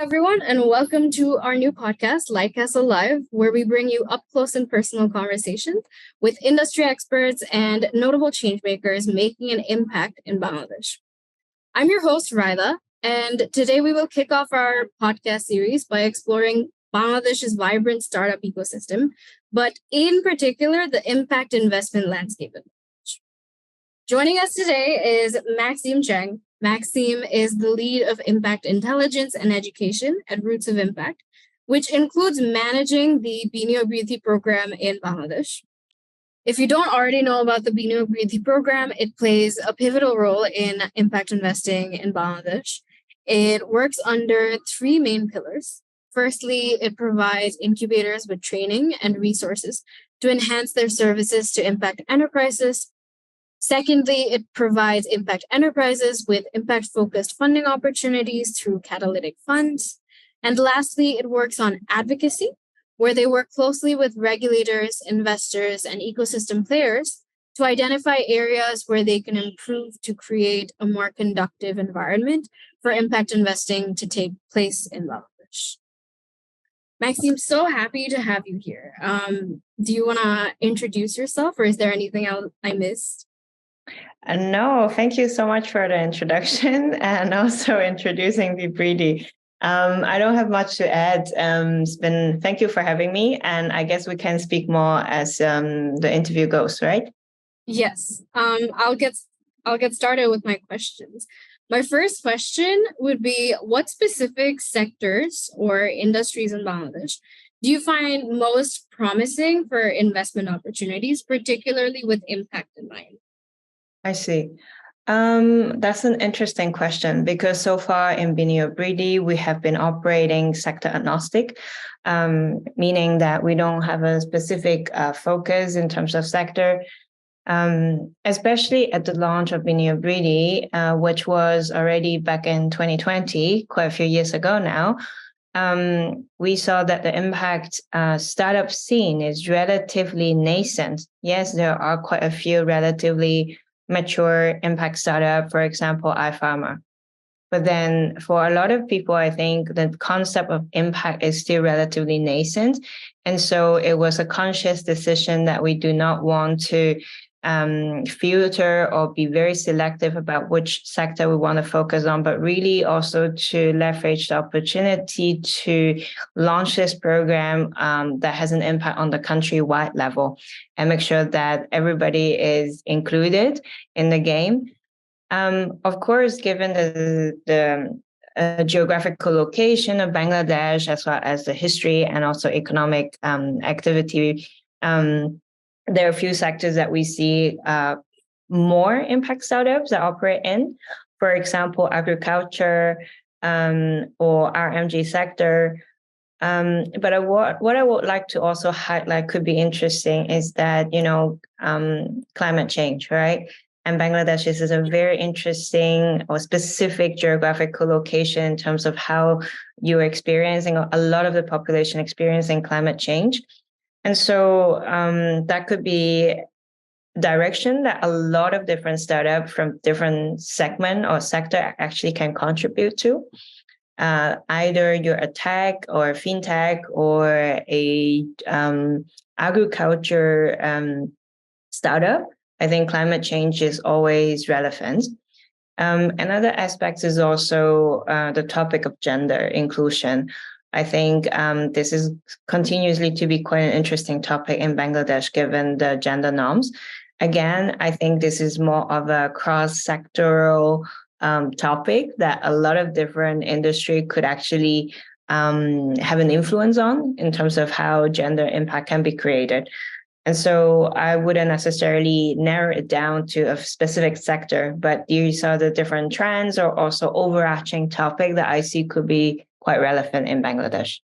Everyone, and welcome to our new podcast, LightCastle Live, where we bring you up close and personal conversations with industry experts and notable changemakers making an impact in Bangladesh. I'm your host, Raida, and today we will kick off our podcast series by exploring Bangladesh's vibrant startup ecosystem, but in particular, the impact investment landscape. Joining us today is Maxime Cheng. Maxime is the lead of Impact Intelligence and Education at Roots of Impact, which includes managing the Biniyog Briddhi Program in Bangladesh. If you don't already know about the Biniyog Briddhi Program, it plays a pivotal role in impact investing in Bangladesh. It works under three main pillars. Firstly, it provides incubators with training and resources to enhance their services to impact enterprises. Secondly, it provides impact enterprises with impact-focused funding opportunities through catalytic funds. And lastly, it works on advocacy, where they work closely with regulators, investors, and ecosystem players to identify areas where they can improve to create a more conducive environment for impact investing to take place in Bangladesh. Maxime, so happy to have you here. Do you want to introduce yourself, or is there anything else I missed? No, thank you so much for the introduction and also introducing the Briddhi. I don't have much to add. Thank you for having me, and I guess we can speak more as the interview goes, right? Yes. I'll get started with my questions. My first question would be, what specific sectors or industries in Bangladesh do you find most promising for investment opportunities, particularly with impact in mind? I see. That's an interesting question because so far in Biniyog Briddhi, we have been operating sector agnostic, meaning that we don't have a specific focus in terms of sector. Especially at the launch of Biniyog Briddhi, which was already back in 2020, quite a few years ago now, we saw that the impact startup scene is relatively nascent. Yes, there are quite a few relatively mature impact startup, for example, iPharma. But then for a lot of people, I think the concept of impact is still relatively nascent. And so it was a conscious decision that we do not want to filter or be very selective about which sector we want to focus on, but really also to leverage the opportunity to launch this program that has an impact on the countrywide level and make sure that everybody is included in the game. Of course, given the geographical location of Bangladesh, as well as the history and also economic activity, there are a few sectors that we see more impact startups that operate in. For example, agriculture or RMG sector. But what I would like to also highlight could be interesting is that, climate change, right? And Bangladesh is a very interesting or specific geographical location in terms of how you're experiencing a lot of the population experiencing climate change. And so that could be direction that a lot of different startups from different segment or sector actually can contribute to. Either you're a tech or a fintech or a agriculture startup. I think climate change is always relevant. Another aspect is also the topic of gender inclusion. I think this is continuously to be quite an interesting topic in Bangladesh, given the gender norms. Again, I think this is more of a cross-sectoral topic that a lot of different industry could actually have an influence on in terms of how gender impact can be created. And so I wouldn't necessarily narrow it down to a specific sector, but these are the different trends or also overarching topic that I see could be quite relevant in Bangladesh.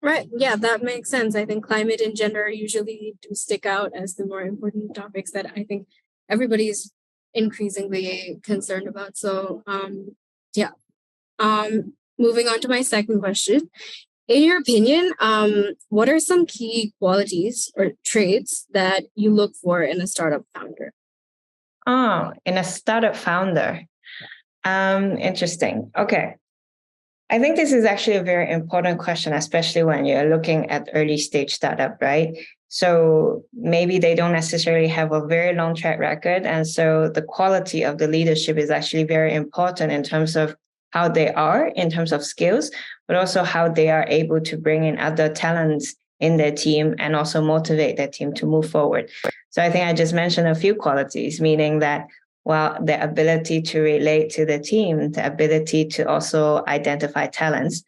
Right. Yeah, that makes sense. I think climate and gender usually do stick out as the more important topics that I think everybody is increasingly concerned about. So, moving on to my second question. In your opinion, what are some key qualities or traits that you look for in a startup founder? In a startup founder. Interesting. Okay. I think this is actually a very important question, especially when you're looking at early stage startup, right? So maybe they don't necessarily have a very long track record. And so the quality of the leadership is actually very important in terms of how they are, in terms of skills, but also how they are able to bring in other talents in their team and also motivate their team to move forward. So I think I just mentioned a few qualities, meaning that, well, the ability to relate to the team, the ability to also identify talents.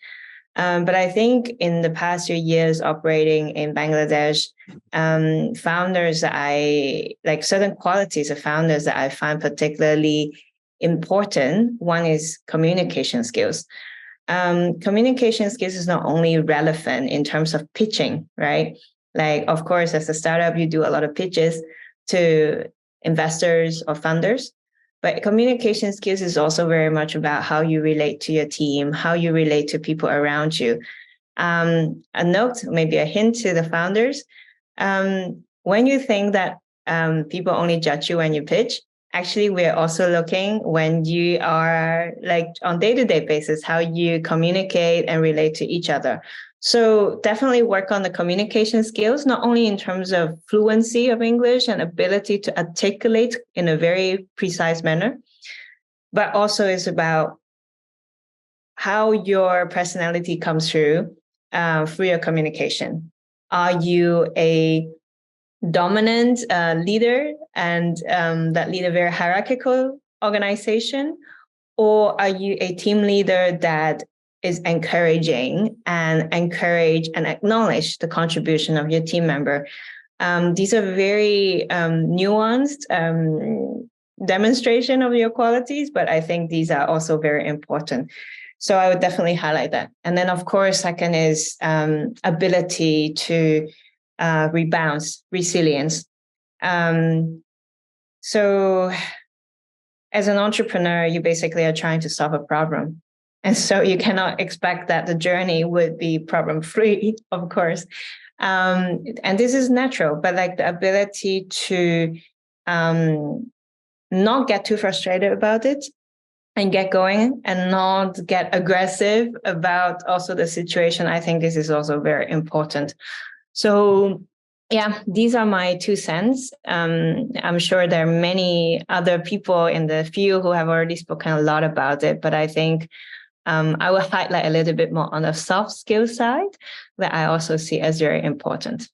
But I think in the past few years operating in Bangladesh, founders that I like, certain qualities of founders that I find particularly important. One is communication skills. Communication skills is not only relevant in terms of pitching, right? Like, of course, as a startup, you do a lot of pitches to investors or funders. But communication skills is also very much about how you relate to your team, how you relate to people around you. A note, maybe a hint to the founders. When you think that people only judge you when you pitch, actually, we're also looking when you are like on day-to-day basis, how you communicate and relate to each other. So definitely work on the communication skills, not only in terms of fluency of English and ability to articulate in a very precise manner, but also is about how your personality comes through your communication. Are you a dominant leader and that lead a very hierarchical organization? Or are you a team leader that is encouraging and encourage and acknowledge the contribution of your team member? These are very nuanced demonstration of your qualities, but I think these are also very important. So I would definitely highlight that. And then, of course, second is ability to rebound, resilience. So as an entrepreneur, you basically are trying to solve a problem. And so you cannot expect that the journey would be problem-free, of course. And this is natural, but like the ability to not get too frustrated about it and get going and not get aggressive about also the situation. I think this is also very important. So yeah, these are my 2 cents. I'm sure there are many other people in the field who have already spoken a lot about it, but I think I will highlight a little bit more on the soft skill side that I also see as very important.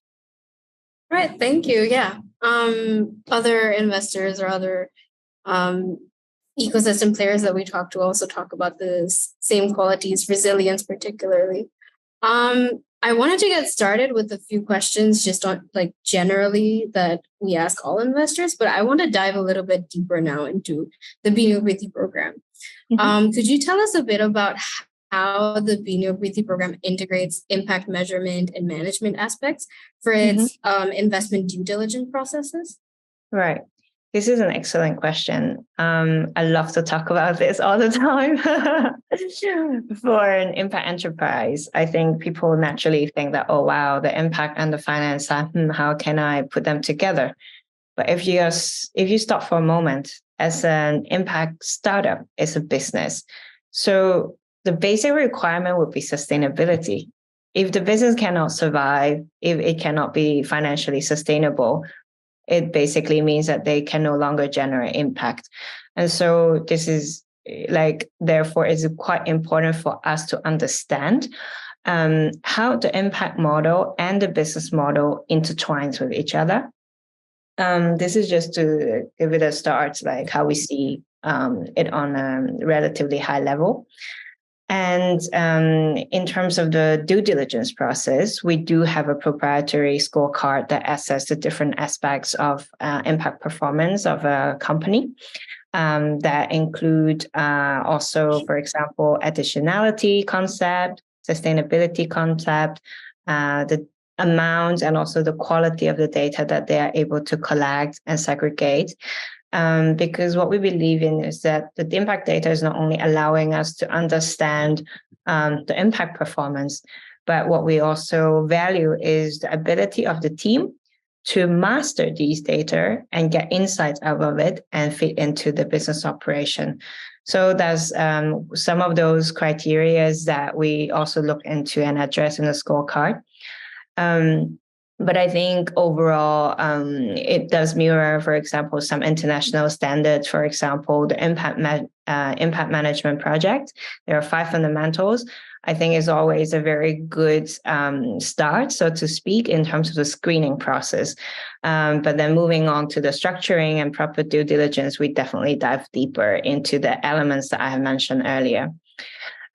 Right, thank you. Yeah. Other investors or other ecosystem players that we talk to also talk about the same qualities, resilience particularly. I wanted to get started with a few questions just on like generally that we ask all investors, but I want to dive a little bit deeper now into the Biniyog Briddhi Program. Could you tell us a bit about how the Biniyog Briddhi Program integrates impact measurement and management aspects for its investment due diligence processes? Right. This is an excellent question. I love to talk about this all the time. For an impact enterprise, I think people naturally think that, oh, wow, the impact and the finance, how can I put them together? But if you stop for a moment, as an impact startup, it's a business. So the basic requirement would be sustainability. If the business cannot survive, if it cannot be financially sustainable, it basically means that they can no longer generate impact. And so this is like, therefore, it's quite important for us to understand how the impact model and the business model intertwines with each other. This is just to give it a start, like how we see it on a relatively high level. And in terms of the due diligence process, we do have a proprietary scorecard that assesses the different aspects of impact performance of a company. That include also, for example, additionality concept, sustainability concept, the amount and also the quality of the data that they are able to collect and segregate. Because what we believe in is that the impact data is not only allowing us to understand the impact performance, but what we also value is the ability of the team to master these data and get insights out of it and fit into the business operation. So that's some of those criteria that we also look into and address in the scorecard. But I think overall, it does mirror, for example, some international standards. For example, the impact management project. There are 5 fundamentals. I think is always a very good start, so to speak, in terms of the screening process. But then moving on to the structuring and proper due diligence, we definitely dive deeper into the elements that I have mentioned earlier.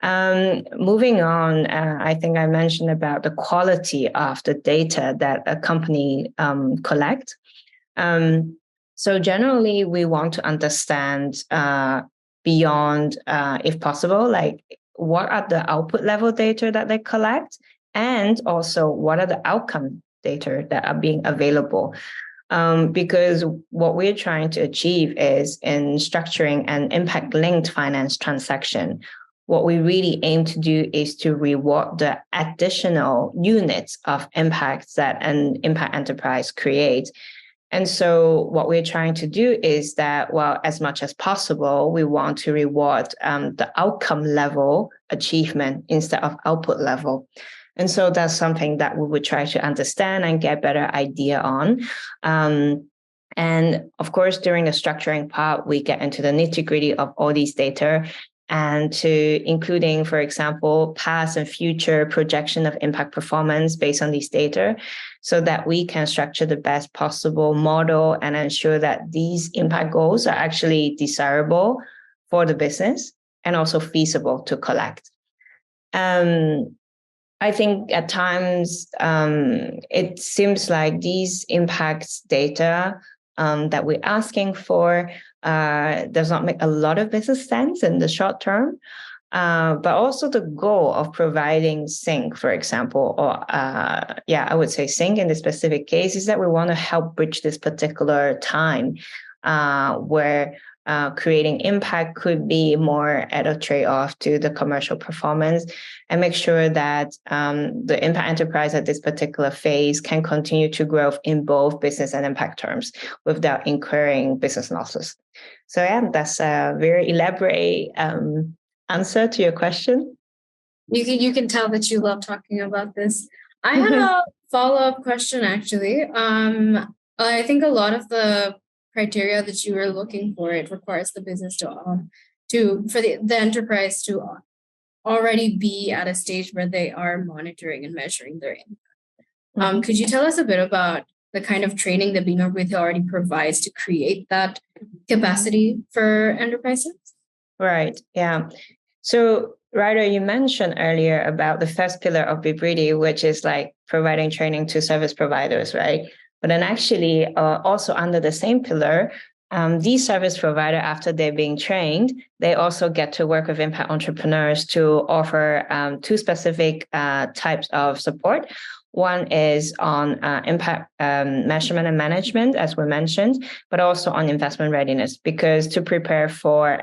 Moving on, I think I mentioned about the quality of the data that a company collects. So generally, we want to understand beyond, if possible, like what are the output level data that they collect, and also what are the outcome data that are being available. Because what we're trying to achieve is in structuring an impact-linked finance transaction, what we really aim to do is to reward the additional units of impact that an impact enterprise creates. And so what we're trying to do is that, well, as much as possible, we want to reward the outcome level achievement instead of output level. And so that's something that we would try to understand and get better idea on. And of course, during the structuring part, we get into the nitty-gritty of all these data, and to including, for example, past and future projection of impact performance based on these data, so that we can structure the best possible model and ensure that these impact goals are actually desirable for the business and also feasible to collect. I think at times it seems like these impacts data that we're asking for does not make a lot of business sense in the short term. But also the goal of providing sync, for example, or I would say sync in this specific case is that we want to help bridge this particular time where creating impact could be more at a trade-off to the commercial performance, and make sure that the impact enterprise at this particular phase can continue to grow in both business and impact terms without incurring business losses. So yeah, that's a very elaborate answer to your question. You can tell that you love talking about this. I had a follow-up question, actually. I think a lot of the criteria that you were looking for, it requires the business for the enterprise to already be at a stage where they are monitoring and measuring their impact. Could you tell us a bit about the kind of training that Biniyog Briddhi already provides to create that capacity for enterprises? Right. Yeah. So, Ryder, you mentioned earlier about the first pillar of Briddhi, which is like providing training to service providers, right? But then actually also under the same pillar, these service providers, after they're being trained, they also get to work with impact entrepreneurs to offer 2 specific types of support. One is on impact measurement and management, as we mentioned, but also on investment readiness, because to prepare for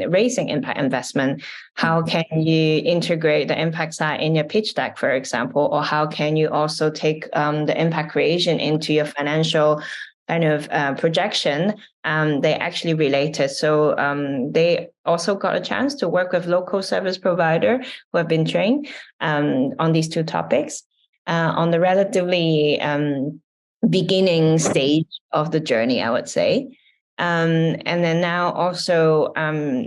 raising impact investment, how can you integrate the impact side in your pitch deck, for example, or how can you also take the impact creation into your financial kind of projection? They actually related. So they also got a chance to work with local service provider who have been trained on these 2 topics. On the relatively beginning stage of the journey, I would say. And then now also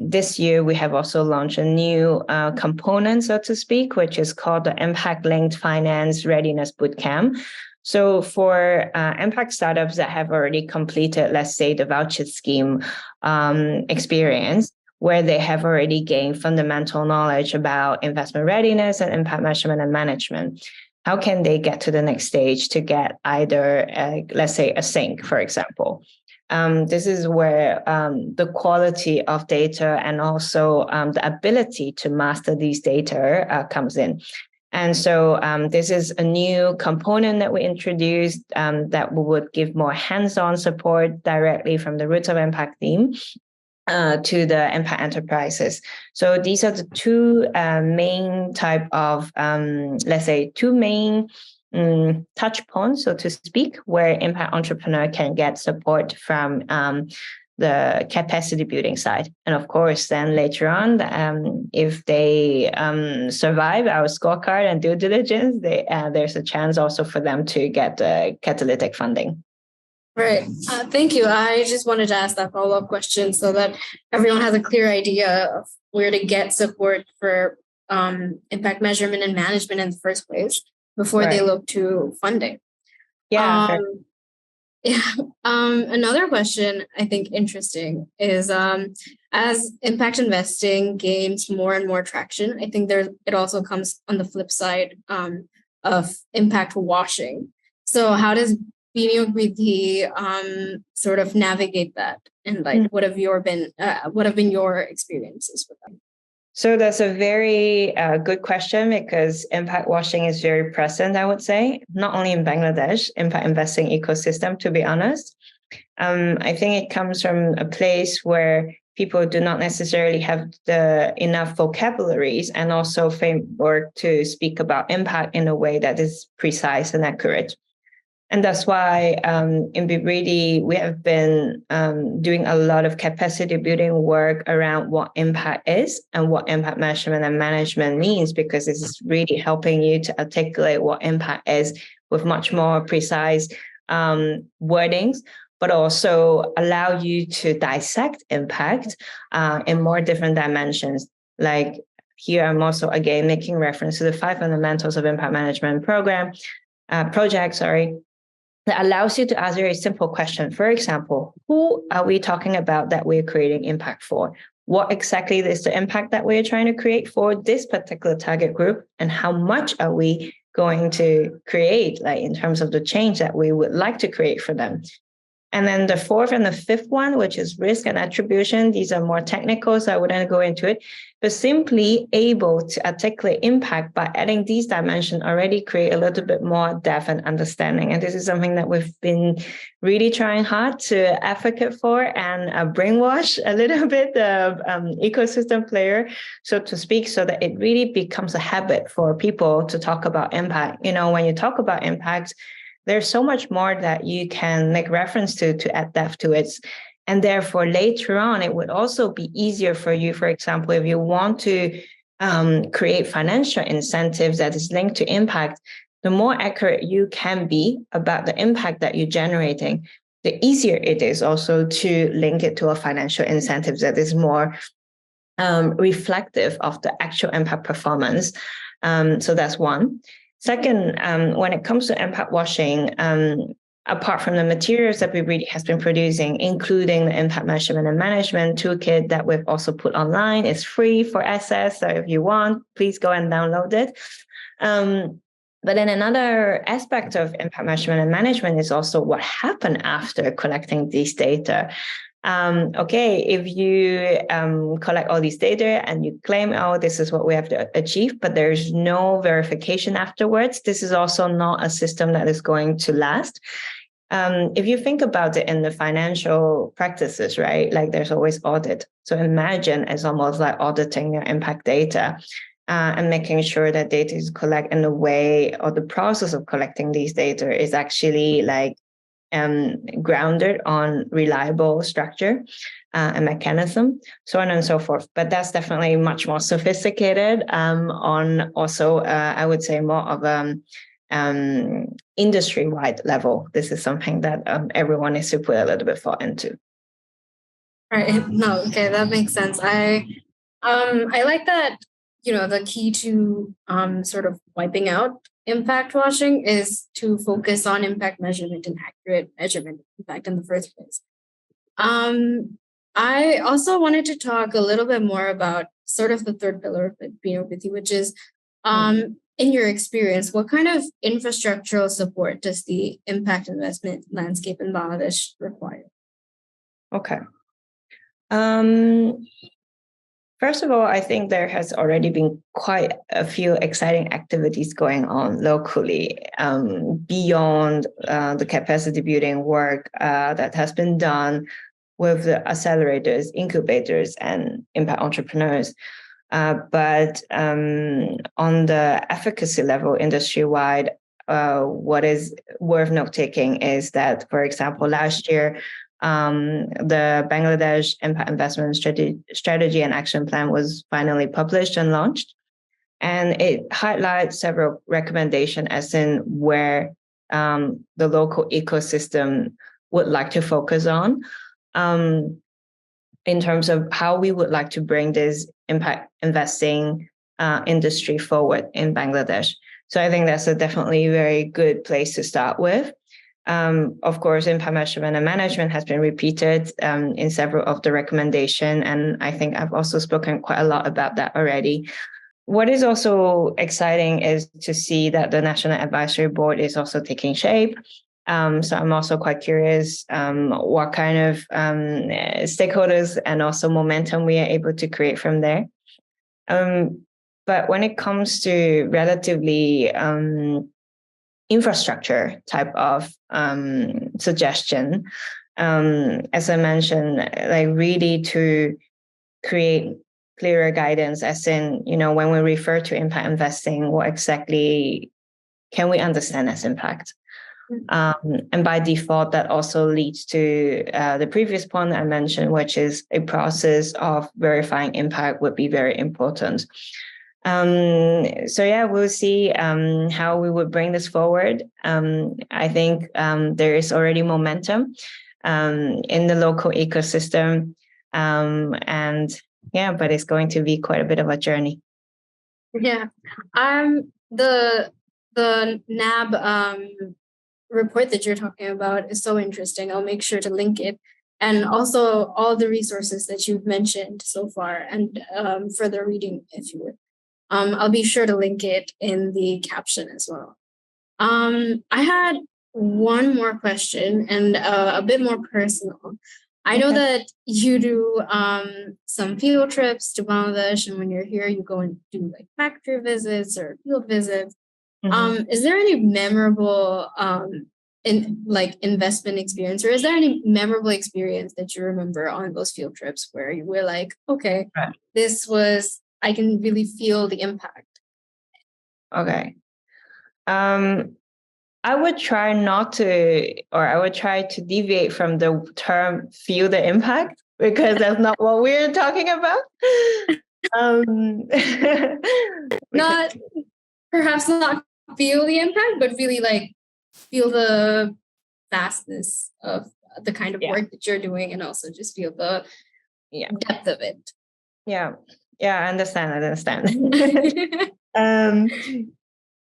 this year, we have also launched a new component, so to speak, which is called the Impact-Linked Finance Readiness Bootcamp. So for impact startups that have already completed, let's say, the voucher scheme experience, where they have already gained fundamental knowledge about investment readiness and impact measurement and management, how can they get to the next stage to get either, let's say, a sync, for example? This is where the quality of data and also the ability to master these data comes in. And so this is a new component that we introduced that we would give more hands-on support directly from the Roots of Impact team to the impact enterprises. So these are the 2 main type of, let's say, 2 main touch points, so to speak, where impact entrepreneur can get support from the capacity building side. And of course, then later on, if they survive our scorecard and due diligence, there's a chance also for them to get catalytic funding. Right. Thank you. I just wanted to ask that follow-up question so that everyone has a clear idea of where to get support for impact measurement and management in the first place before they look to funding. Yeah. Another question I think interesting is as impact investing gains more and more traction, I think it also comes on the flip side of impact washing. So how does Biniyog Briddhi sort of navigate that, and what have been your experiences with that? So that's a very good question, because impact washing is very present, I would say, not only in Bangladesh, impact investing ecosystem, to be honest. I think it comes from a place where people do not necessarily have enough vocabularies and also framework to speak about impact in a way that is precise and accurate. And that's why in Briddhi, we have been doing a lot of capacity building work around what impact is and what impact measurement and management means, because this is really helping you to articulate what impact is with much more precise wordings, but also allow you to dissect impact in more different dimensions. Like here, I'm also, again, making reference to the 5 fundamentals of impact management project, that allows you to ask a very simple question. For example, who are we talking about that we're creating impact for? What exactly is the impact that we're trying to create for this particular target group? And how much are we going to create, like in terms of the change that we would like to create for them? And then the 4th and the 5th one, which is risk and attribution, these are more technical, so I wouldn't go into it, but simply able to articulate impact by adding these dimensions already create a little bit more depth and understanding. And this is something that we've been really trying hard to advocate for and brainwash a little bit the ecosystem player, so to speak, so that it really becomes a habit for people to talk about impact. You know, when you talk about impact, there's so much more that you can make reference to add depth to it. And therefore, later on, it would also be easier for you, for example, if you want to create financial incentives that is linked to impact, the more accurate you can be about the impact that you're generating, the easier it is also to link it to a financial incentive that is more reflective of the actual impact performance. So that's one. Second, when it comes to impact washing, apart from the materials that Briddhi has been producing, including the impact measurement and management toolkit that we've also put online, it's free for access. So if you want, please go and download it. But then another aspect of impact measurement and management is also what happened after collecting these data. If you collect all these data and you claim, oh, this is what we have to achieve, but there's no verification afterwards, this is also not a system that is going to last. If you think about it in the financial practices, right, like there's always audit. So imagine it's almost like auditing your impact data and making sure that data is collected in a way, or the process of collecting these data is actually like grounded on reliable structure and mechanism, so on and so forth. But that's definitely much more sophisticated on also, I would say, more of industry-wide level. This is something that everyone needs to put a little bit thought into. Right. No, okay, that makes sense. I like that, the key to sort of wiping out impact washing is to focus on impact measurement and accurate measurement of impact in the first place. I also wanted to talk a little bit more about sort of the third pillar of Biniyog Briddhi, which is, in your experience, what kind of infrastructural support does the impact investment landscape in Bangladesh require? Okay. First of all, I think there has already been quite a few exciting activities going on locally beyond the capacity building work that has been done with the accelerators, incubators, and impact entrepreneurs. But on the efficacy level industry-wide, what is worth note taking is that, for example, last year, the Bangladesh Impact Investment Strategy and Action Plan was finally published and launched. And it highlights several recommendations as in where the local ecosystem would like to focus on in terms of how we would like to bring this impact investing industry forward in Bangladesh. So I think that's a definitely very good place to start with. Of course, impact measurement and management has been repeated in several of the recommendations, and I think I've also spoken quite a lot about that already. What is also exciting is to see that the National Advisory Board is also taking shape. So I'm also quite curious what kind of stakeholders and also momentum we are able to create from there. But when it comes to relatively infrastructure type of suggestion, as I mentioned, like really to create clearer guidance as in, when we refer to impact investing, what exactly can we understand as impact? And by default, that also leads to the previous point I mentioned, which is a process of verifying impact would be very important. So yeah, we'll see how we would bring this forward. I think there is already momentum in the local ecosystem, and yeah, but it's going to be quite a bit of a journey. Yeah, the NAB report that you're talking about is so interesting. I'll make sure to link it, and also all the resources that you've mentioned so far, and further reading if you would. I'll be sure to link it in the caption as well. I had one more question and a bit more personal. I know that you do some field trips to Bangladesh, and when you're here, you go and do like factory visits or field visits. Is there any memorable investment experience, or is there any memorable experience that you remember on those field trips where you were like, okay, I can really feel the impact? Okay. I would try to deviate from the term feel the impact, because that's not what we're talking about. Perhaps not feel the impact, but really like feel the vastness of the kind of work that you're doing, and also just feel the depth of it. Yeah, I understand.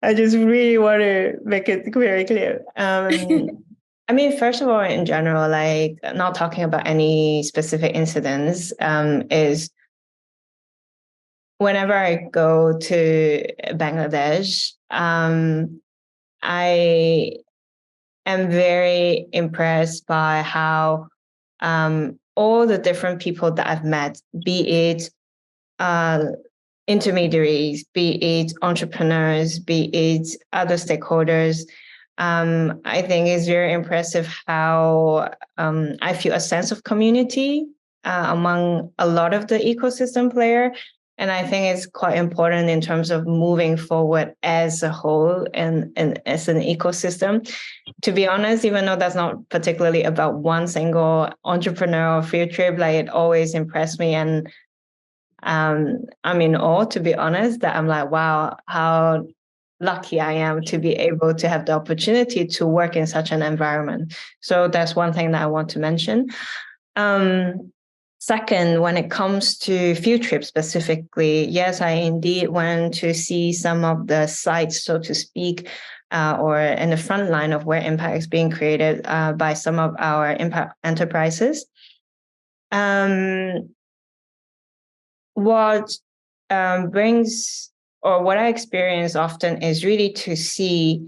I just really want to make it very clear. I mean, first of all, in general, like not talking about any specific incidents, is whenever I go to Bangladesh, I am very impressed by how all the different people that I've met, be it intermediaries, be it entrepreneurs, be it other stakeholders, I think it's very impressive how I feel a sense of community among a lot of the ecosystem player. And I think it's quite important in terms of moving forward as a whole and as an ecosystem. To be honest, even though that's not particularly about one single entrepreneur or field trip, like it always impressed me. And I'm in awe, to be honest, that I'm like, wow, how lucky I am to be able to have the opportunity to work in such an environment. So that's one thing that I want to mention. Second, when it comes to field trips specifically, yes, I indeed went to see some of the sites, so to speak, or in the front line of where impact is being created by some of our impact enterprises. What what I experience often is really to see,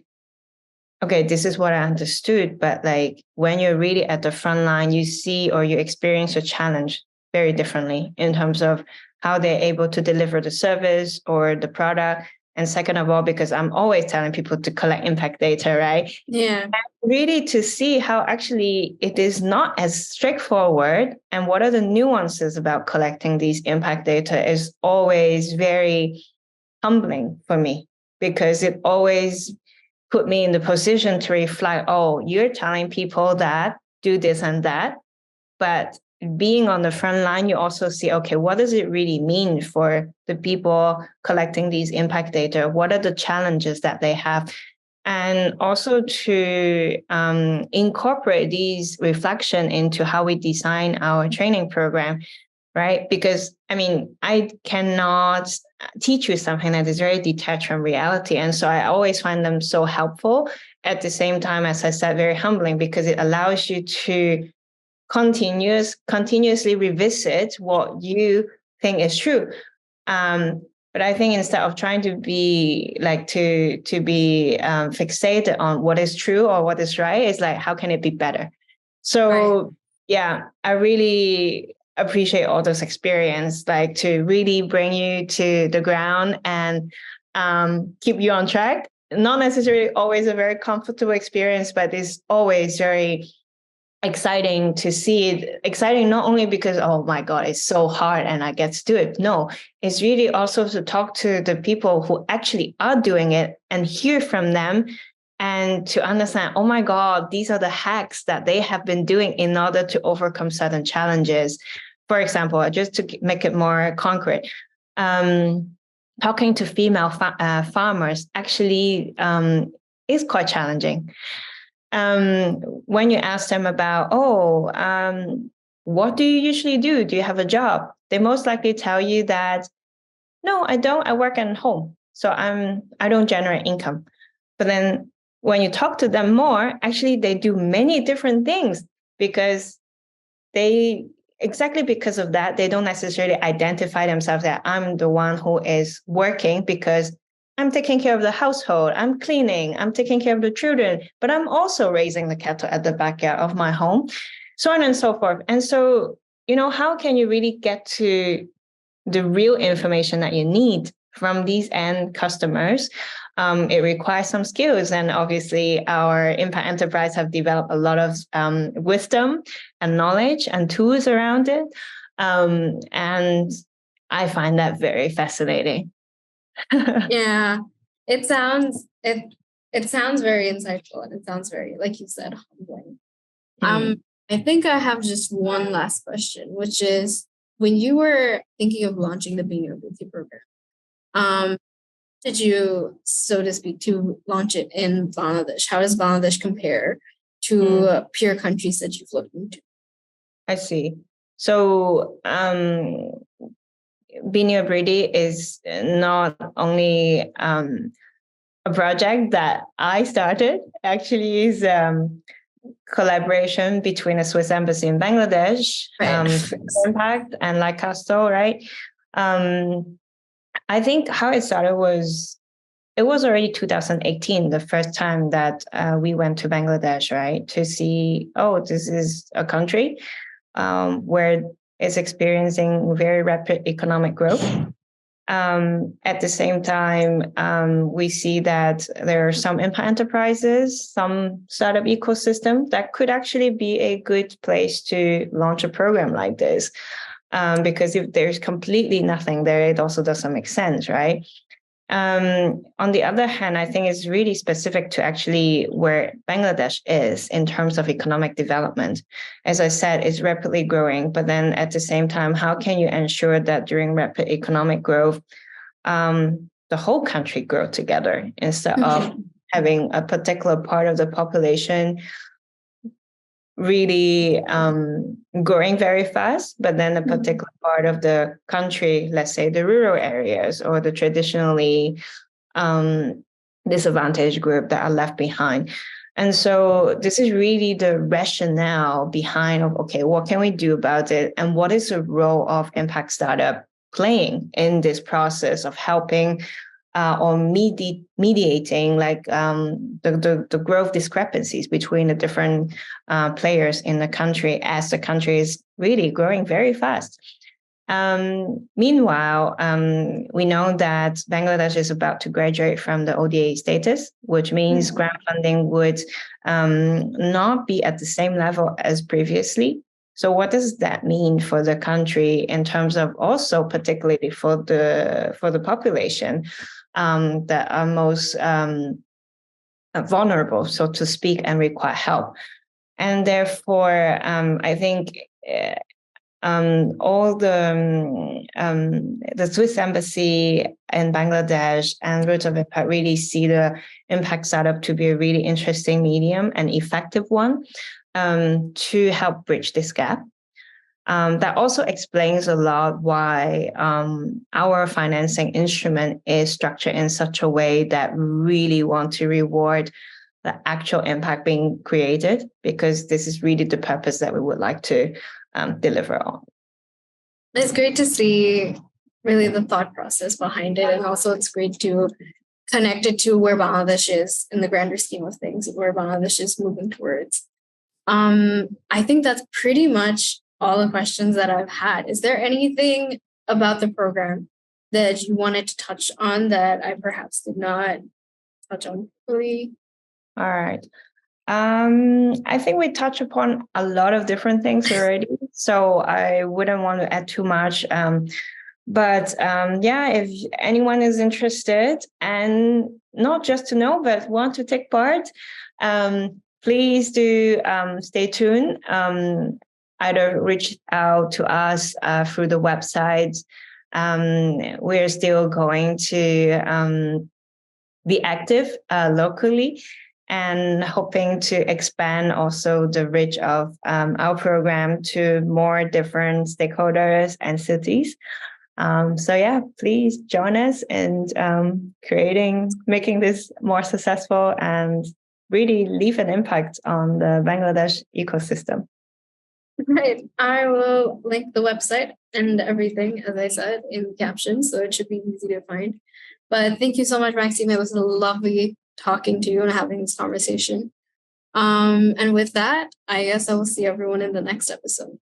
okay, this is what I understood, but like when you're really at the front line, you see or you experience a challenge very differently in terms of how they're able to deliver the service or the product. And second of all, because I'm always telling people to collect impact data, right? Yeah. And really to see how actually it is not as straightforward, and what are the nuances about collecting these impact data is always very humbling for me, because it always put me in the position to reflect, oh, you're telling people that do this and that, but being on the front line, you also see, okay, what does it really mean for the people collecting these impact data? What are the challenges that they have? And also to incorporate these reflection into how we design our training program, right? Because I mean, I cannot teach you something that is very detached from reality. And so I always find them so helpful. At the same time, as I said, very humbling, because it allows you to continuously revisit what you think is true. But I think instead of trying to be fixated on what is true or what is right, it's like, how can it be better? So yeah, I really appreciate all those experience, like to really bring you to the ground and keep you on track. Not necessarily always a very comfortable experience, but it's always very exciting to see it. Exciting not only because, oh my God, it's so hard and I get to do it. No, it's really also to talk to the people who actually are doing it and hear from them, and to understand, oh my God, these are the hacks that they have been doing in order to overcome certain challenges. For example, just to make it more concrete, talking to female farmers actually is quite challenging. When you ask them about, what do you usually do? Do you have a job? They most likely tell you that, no, I don't. I work at home. So I don't generate income. But then when you talk to them more, actually they do many different things, because exactly because of that, they don't necessarily identify themselves that I'm the one who is working, because I'm taking care of the household, I'm cleaning, I'm taking care of the children, but I'm also raising the cattle at the backyard of my home, so on and so forth. And so, how can you really get to the real information that you need from these end customers? It requires some skills. And obviously, our impact enterprise have developed a lot of wisdom and knowledge and tools around it. And I find that very fascinating. Yeah, it sounds very insightful, and it sounds very, like you said, humbling. I think I have just one last question, which is, when you were thinking of launching the Biniyog Briddhi Program, did you, so to speak, to launch it in Bangladesh? How does Bangladesh compare to peer countries that you've looked into? I see. So Biniyog Briddhi is not only a project that I started. Actually, is collaboration between a Swiss embassy in Bangladesh, Impact, and LightCastle, right? I think how it started was, it was already 2018, the first time that we went to Bangladesh, right? To see, this is a country where it's experiencing very rapid economic growth. At the same time, we see that there are some impact enterprises, some startup ecosystem that could actually be a good place to launch a program like this. Because if there's completely nothing there, it also doesn't make sense, right? On the other hand, I think it's really specific to actually where Bangladesh is in terms of economic development. As I said, it's rapidly growing, but then at the same time, how can you ensure that during rapid economic growth, the whole country grow together instead of having a particular part of the population really growing very fast, but then a particular part of the country, let's say the rural areas or the traditionally disadvantaged group, that are left behind. And so this is really the rationale behind of, okay, what can we do about it? And what is the role of impact startup playing in this process of helping or mediating the growth discrepancies between the different players in the country, as the country is really growing very fast. Meanwhile, we know that Bangladesh is about to graduate from the ODA status, which means grant funding would not be at the same level as previously. So what does that mean for the country in terms of also particularly for the population that are most vulnerable, so to speak, and require help. And therefore, I think all the Swiss embassy in Bangladesh and Roots of Impact really see the impact startup to be a really interesting medium and effective one to help bridge this gap. That also explains a lot why our financing instrument is structured in such a way that we really want to reward the actual impact being created, because this is really the purpose that we would like to deliver on. It's great to see really the thought process behind it. And also it's great to connect it to where Bangladesh is in the grander scheme of things, where Bangladesh is moving towards. I think that's pretty much all the questions that I've had. Is there anything about the program that you wanted to touch on that I perhaps did not touch on fully? All right. I think we touched upon a lot of different things already, so I wouldn't want to add too much. But if anyone is interested and not just to know, but want to take part, please do stay tuned. Either reach out to us through the website. We're still going to be active locally, and hoping to expand also the reach of our program to more different stakeholders and cities. Please join us in making this more successful and really leave an impact on the Bangladesh ecosystem. Right. I will link the website and everything, as I said, in the caption, so it should be easy to find. But thank you so much, Maxime. It was lovely talking to you and having this conversation. And with that, I guess I will see everyone in the next episode.